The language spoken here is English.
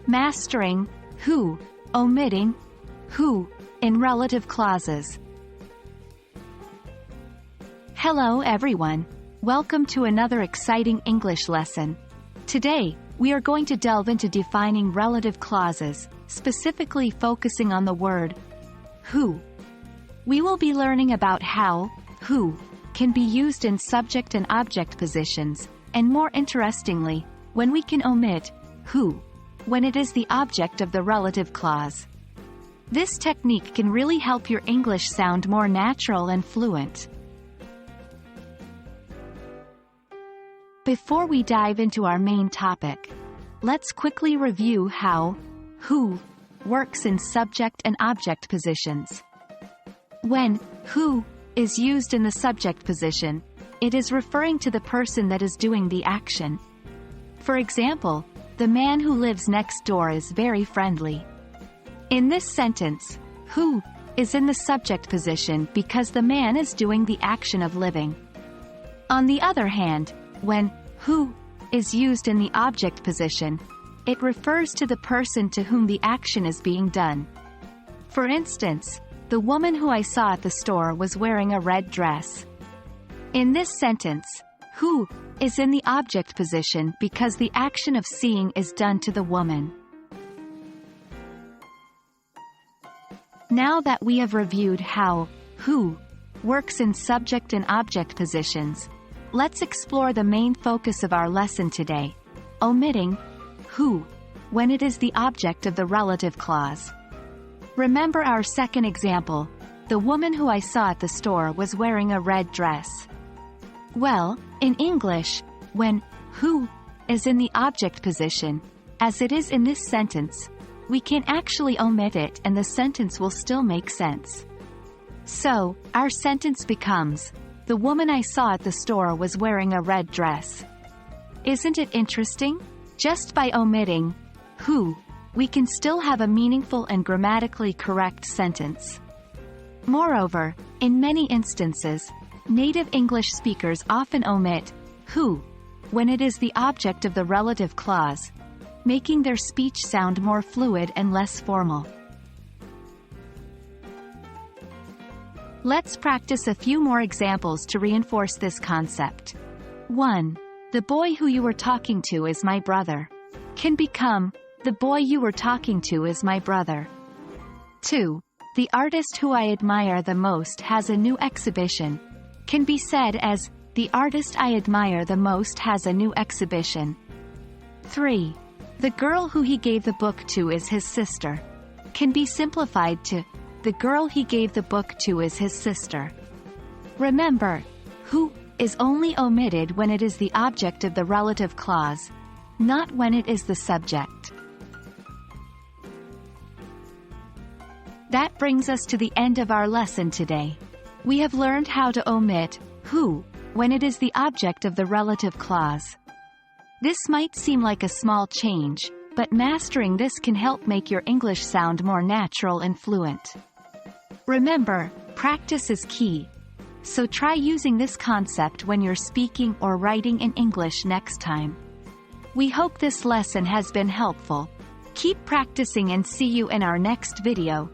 Mastering who, omitting who in relative clauses. Hello everyone. Welcome to another exciting English lesson. Today, we are going to delve into defining relative clauses, specifically focusing on the word who. We will be learning about how who can be used in subject and object positions, and more interestingly, when we can omit who when it is the object of the relative clause. This technique can really help your English sound more natural and fluent. Before we dive into our main topic, let's quickly review how who works in subject and object positions. When who is used in the subject position, it is referring to the person that is doing the action. For example, the man who lives next door is very friendly. In this sentence, who is in the subject position because the man is doing the action of living. On the other hand, when who is used in the object position, it refers to the person to whom the action is being done. For instance, the woman who I saw at the store was wearing a red dress. In this sentence, who is in the object position because the action of seeing is done to the woman. Now that we have reviewed how who works in subject and object positions, let's explore the main focus of our lesson today, omitting who when it is the object of the relative clause. Remember our second example, the woman who I saw at the store was wearing a red dress. Well, in English, when who is in the object position, as it is in this sentence, we can actually omit it and the sentence will still make sense. So, our sentence becomes, the woman I saw at the store was wearing a red dress. Isn't it interesting? Just by omitting who, we can still have a meaningful and grammatically correct sentence. Moreover, in many instances, native English speakers often omit who when it is the object of the relative clause, making their speech sound more fluid and less formal. Let's practice a few more examples to reinforce this concept. 1. The boy who you were talking to is my brother can become, the boy you were talking to is my brother. 2. The artist who I admire the most has a new exhibition can be said as, the artist I admire the most has a new exhibition. 3. The girl who he gave the book to is his sister can be simplified to, the girl he gave the book to is his sister. Remember, who is only omitted when it is the object of the relative clause, not when it is the subject. That brings us to the end of our lesson today. We have learned how to omit who when it is the object of the relative clause. This might seem like a small change, but mastering this can help make your English sound more natural and fluent. Remember, practice is key. So try using this concept when you're speaking or writing in English next time. We hope this lesson has been helpful. Keep practicing and see you in our next video.